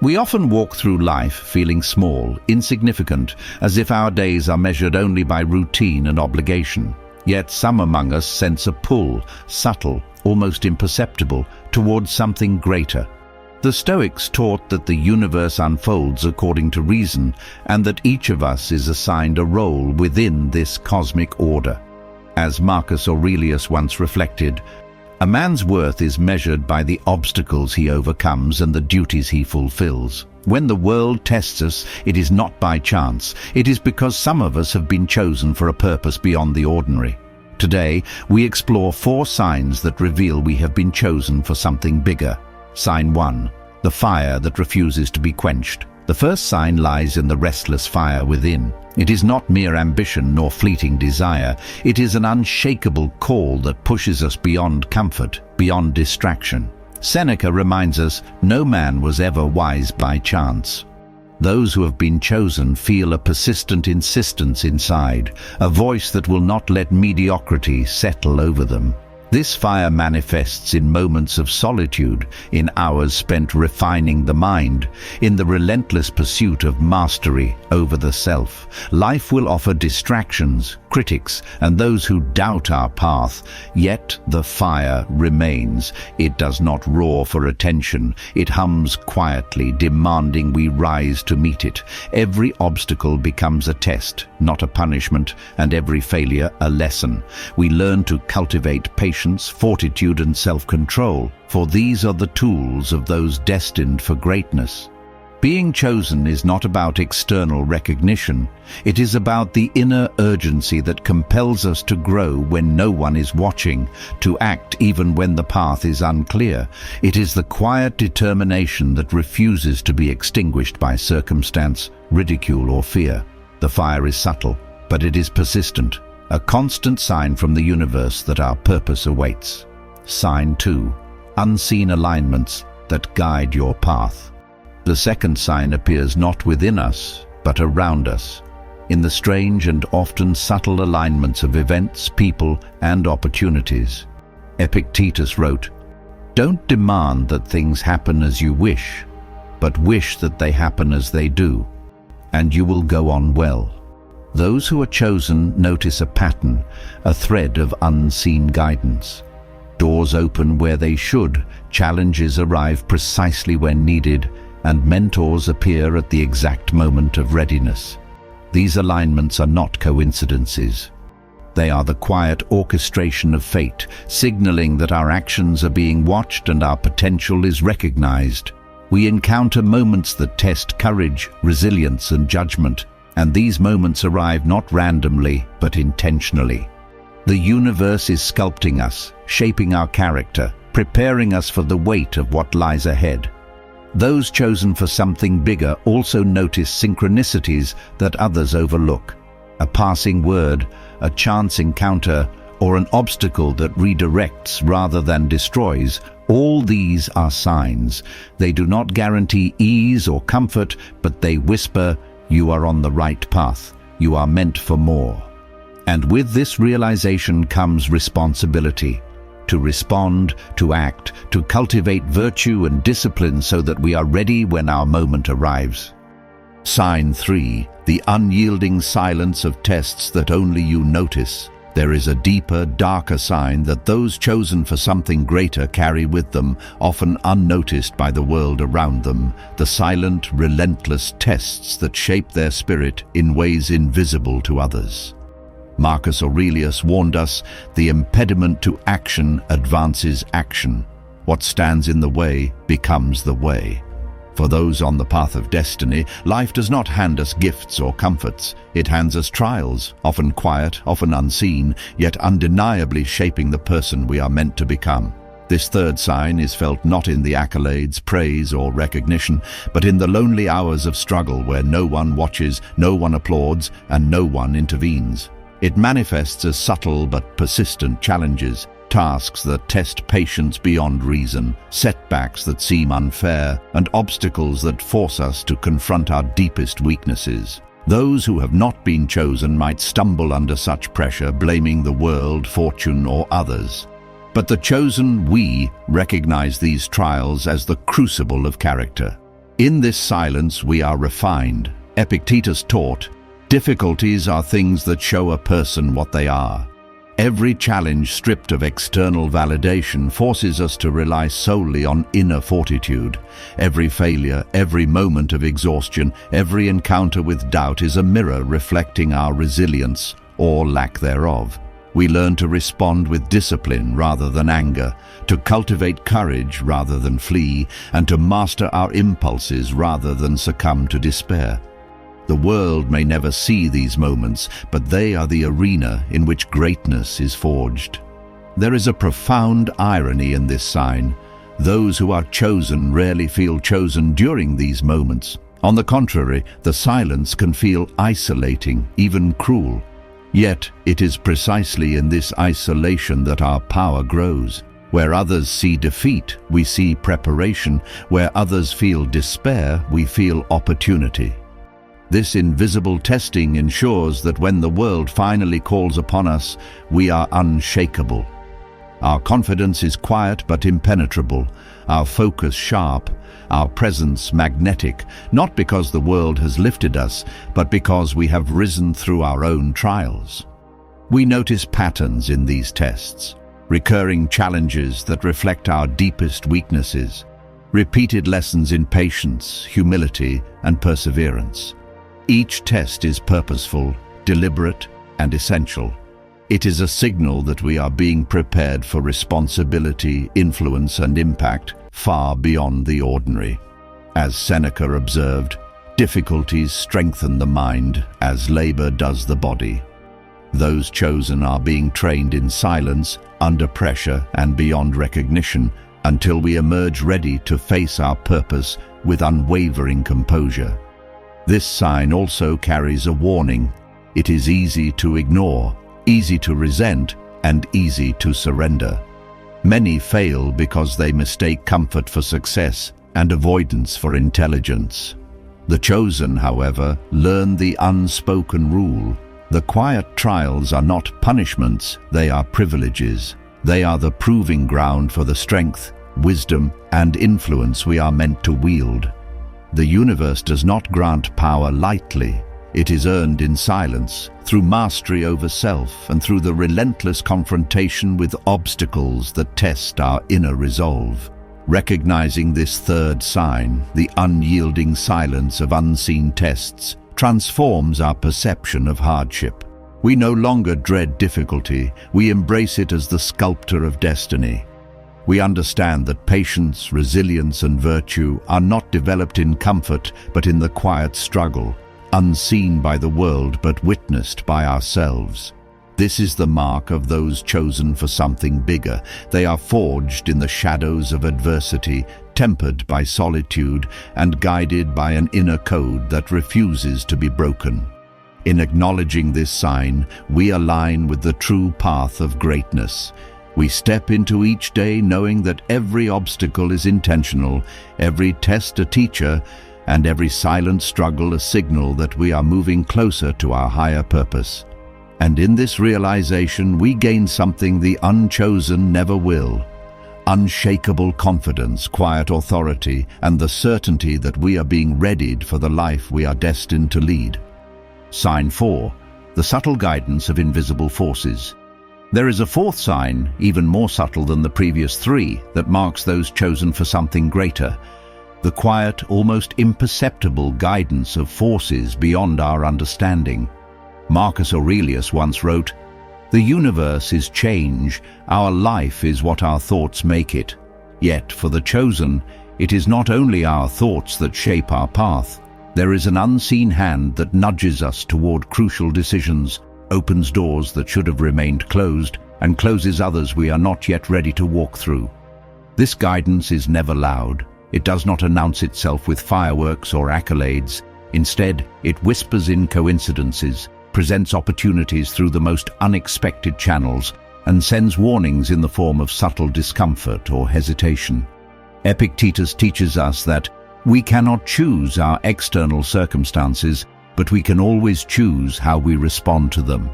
We often walk through life feeling small, insignificant, as if our days are measured only by routine and obligation. Yet some among us sense a pull, subtle, almost imperceptible, towards something greater. The Stoics taught that the universe unfolds according to reason, and that each of us is assigned a role within this cosmic order. As Marcus Aurelius once reflected, "A man's worth is measured by the obstacles he overcomes and the duties he fulfills. When the world tests us, it is not by chance. It is because some of us have been chosen for a purpose beyond the ordinary." Today, we explore 4 signs that reveal we have been chosen for something bigger. Sign 1. The fire that refuses to be quenched. The first sign lies in the restless fire within. It is not mere ambition nor fleeting desire. It is an unshakable call that pushes us beyond comfort, beyond distraction. Seneca reminds us, "No man was ever wise by chance." Those who have been chosen feel a persistent insistence inside, a voice that will not let mediocrity settle over them. This fire manifests in moments of solitude, in hours spent refining the mind, in the relentless pursuit of mastery over the self. Life will offer distractions, critics, and those who doubt our path, yet the fire remains. It does not roar for attention. It hums quietly, demanding we rise to meet it. Every obstacle becomes a test, not a punishment, and every failure a lesson. We learn to cultivate patience, fortitude, and self-control, for these are the tools of those destined for greatness. Being chosen is not about external recognition. It is about the inner urgency that compels us to grow when no one is watching, to act even when the path is unclear. It is the quiet determination that refuses to be extinguished by circumstance, ridicule, or fear. The fire is subtle, but it is persistent, a constant sign from the universe that our purpose awaits. Sign 2. Unseen alignments that guide your path. The second sign appears not within us, but around us, in the strange and often subtle alignments of events, people, and opportunities. Epictetus wrote, "Don't demand that things happen as you wish, but wish that they happen as they do, and you will go on well." Those who are chosen notice a pattern, a thread of unseen guidance. Doors open where they should, challenges arrive precisely when needed, and mentors appear at the exact moment of readiness. These alignments are not coincidences. They are the quiet orchestration of fate, signaling that our actions are being watched and our potential is recognized. We encounter moments that test courage, resilience, and judgment, and these moments arrive not randomly, but intentionally. The universe is sculpting us, shaping our character, preparing us for the weight of what lies ahead. Those chosen for something bigger also notice synchronicities that others overlook. A passing word, a chance encounter, or an obstacle that redirects rather than destroys. All these are signs. They do not guarantee ease or comfort, but they whisper, "You are on the right path. You are meant for more." And with this realization comes responsibility. To respond, to act, to cultivate virtue and discipline so that we are ready when our moment arrives. Sign 3. The unyielding silence of tests that only you notice. There is a deeper, darker sign that those chosen for something greater carry with them, often unnoticed by the world around them, the silent, relentless tests that shape their spirit in ways invisible to others. Marcus Aurelius warned us, "The impediment to action advances action. What stands in the way becomes the way." For those on the path of destiny, life does not hand us gifts or comforts. It hands us trials, often quiet, often unseen, yet undeniably shaping the person we are meant to become. This third sign is felt not in the accolades, praise, or recognition, but in the lonely hours of struggle where no one watches, no one applauds, and no one intervenes. It manifests as subtle but persistent challenges, tasks that test patience beyond reason, setbacks that seem unfair, and obstacles that force us to confront our deepest weaknesses. Those who have not been chosen might stumble under such pressure, blaming the world, fortune, or others. But the chosen, we recognize these trials as the crucible of character. In this silence we are refined. Epictetus taught, difficulties are things that show a person what they are. Every challenge stripped of external validation forces us to rely solely on inner fortitude. Every failure, every moment of exhaustion, every encounter with doubt is a mirror reflecting our resilience or lack thereof. We learn to respond with discipline rather than anger, to cultivate courage rather than flee, and to master our impulses rather than succumb to despair. The world may never see these moments, but they are the arena in which greatness is forged. There is a profound irony in this sign. Those who are chosen rarely feel chosen during these moments. On the contrary, the silence can feel isolating, even cruel. Yet, it is precisely in this isolation that our power grows. Where others see defeat, we see preparation. Where others feel despair, we feel opportunity. This invisible testing ensures that when the world finally calls upon us, we are unshakable. Our confidence is quiet but impenetrable, our focus sharp, our presence magnetic, not because the world has lifted us, but because we have risen through our own trials. We notice patterns in these tests, recurring challenges that reflect our deepest weaknesses, repeated lessons in patience, humility, and perseverance. Each test is purposeful, deliberate, and essential. It is a signal that we are being prepared for responsibility, influence, and impact far beyond the ordinary. As Seneca observed, difficulties strengthen the mind as labor does the body. Those chosen are being trained in silence, under pressure, and beyond recognition until we emerge ready to face our purpose with unwavering composure. This sign also carries a warning. It is easy to ignore, easy to resent, and easy to surrender. Many fail because they mistake comfort for success and avoidance for intelligence. The chosen, however, learn the unspoken rule. The quiet trials are not punishments, they are privileges. They are the proving ground for the strength, wisdom, and influence we are meant to wield. The universe does not grant power lightly. It is earned in silence, through mastery over self and through the relentless confrontation with obstacles that test our inner resolve. Recognizing this third sign, the unyielding silence of unseen tests, transforms our perception of hardship. We no longer dread difficulty, we embrace it as the sculptor of destiny. We understand that patience, resilience, and virtue are not developed in comfort, but in the quiet struggle, unseen by the world but witnessed by ourselves. This is the mark of those chosen for something bigger. They are forged in the shadows of adversity, tempered by solitude, and guided by an inner code that refuses to be broken. In acknowledging this sign, we align with the true path of greatness. We step into each day knowing that every obstacle is intentional, every test a teacher, and every silent struggle a signal that we are moving closer to our higher purpose. And in this realization, we gain something the unchosen never will: unshakable confidence, quiet authority, and the certainty that we are being readied for the life we are destined to lead. Sign 4. The subtle guidance of invisible forces. There is a fourth sign, even more subtle than the previous three, that marks those chosen for something greater: the quiet, almost imperceptible guidance of forces beyond our understanding. Marcus Aurelius once wrote, "The universe is change, our life is what our thoughts make it. Yet, for the chosen, it is not only our thoughts that shape our path. There is an unseen hand that nudges us toward crucial decisions, opens doors that should have remained closed, and closes others we are not yet ready to walk through. This guidance is never loud. It does not announce itself with fireworks or accolades. Instead, it whispers in coincidences, presents opportunities through the most unexpected channels, and sends warnings in the form of subtle discomfort or hesitation. Epictetus teaches us that we cannot choose our external circumstances, but we can always choose how we respond to them.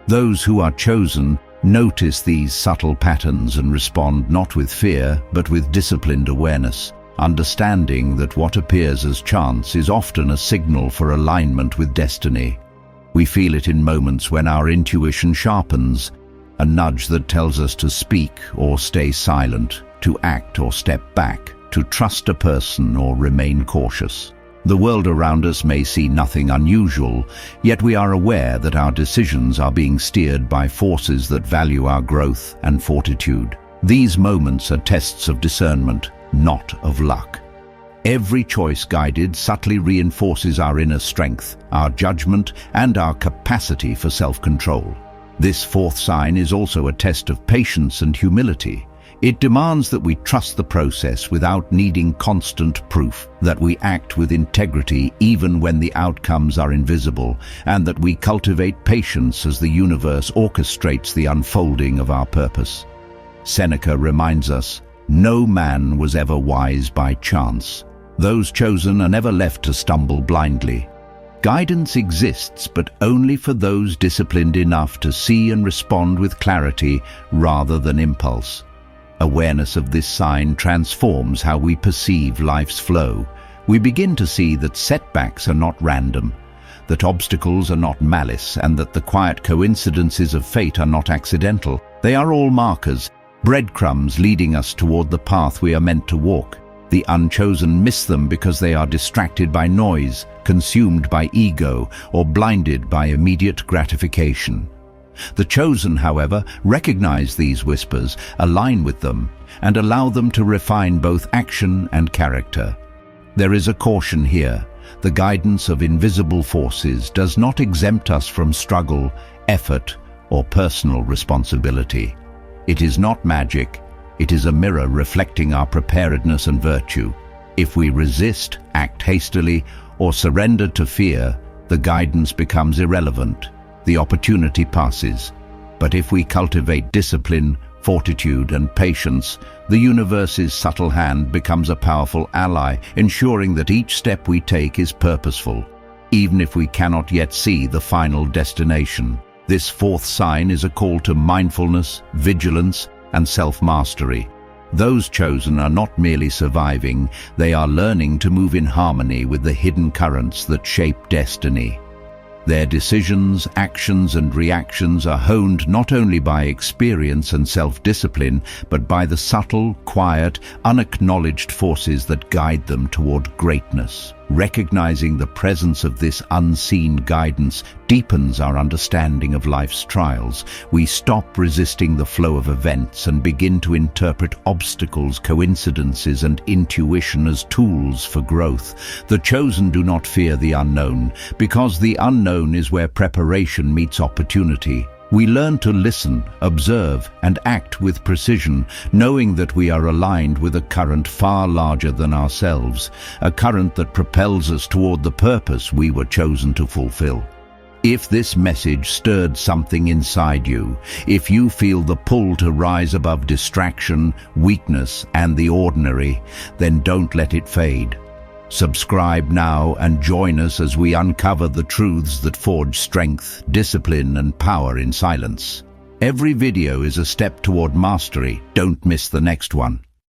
Those who are chosen notice these subtle patterns and respond not with fear, but with disciplined awareness. understanding that what appears as chance is often a signal for alignment with destiny. We feel it in moments when our intuition sharpens, a nudge that tells us to speak or stay silent, to act or step back, to trust a person or remain cautious. The world around us may see nothing unusual, yet we are aware that our decisions are being steered by forces that value our growth and fortitude. These moments are tests of discernment, not of luck. Every choice guided subtly reinforces our inner strength, our judgment, and our capacity for self-control. This fourth sign is also a test of patience and humility. It demands that we trust the process without needing constant proof, that we act with integrity even when the outcomes are invisible, and that we cultivate patience as the universe orchestrates the unfolding of our purpose. Seneca reminds us, "No man was ever wise by chance. Those chosen are never left to stumble blindly." Guidance exists, but only for those disciplined enough to see and respond with clarity rather than impulse. Awareness of this sign transforms how we perceive life's flow. We begin to see that setbacks are not random, that obstacles are not malice, and that the quiet coincidences of fate are not accidental. They are all markers, breadcrumbs leading us toward the path we are meant to walk. The unchosen miss them because they are distracted by noise, consumed by ego, or blinded by immediate gratification. The chosen, however, recognize these whispers, align with them, and allow them to refine both action and character. There is a caution here. The guidance of invisible forces does not exempt us from struggle, effort, or personal responsibility. It is not magic. It is a mirror reflecting our preparedness and virtue. If we resist, act hastily, or surrender to fear, the guidance becomes irrelevant. The opportunity passes. But if we cultivate discipline, fortitude, and patience, the universe's subtle hand becomes a powerful ally, ensuring that each step we take is purposeful, even if we cannot yet see the final destination. This fourth sign is a call to mindfulness, vigilance, and self-mastery. Those chosen are not merely surviving, they are learning to move in harmony with the hidden currents that shape destiny. Their decisions, actions, and reactions are honed not only by experience and self-discipline, but by the subtle, quiet, unacknowledged forces that guide them toward greatness. Recognizing the presence of this unseen guidance deepens our understanding of life's trials. We stop resisting the flow of events and begin to interpret obstacles, coincidences, and intuition as tools for growth. The chosen do not fear the unknown, because the unknown is where preparation meets opportunity. We learn to listen, observe, and act with precision, knowing that we are aligned with a current far larger than ourselves, a current that propels us toward the purpose we were chosen to fulfill. If this message stirred something inside you, if you feel the pull to rise above distraction, weakness, and the ordinary, then don't let it fade. Subscribe now and join us as we uncover the truths that forge strength, discipline, and power in silence. Every video is a step toward mastery. Don't miss the next one.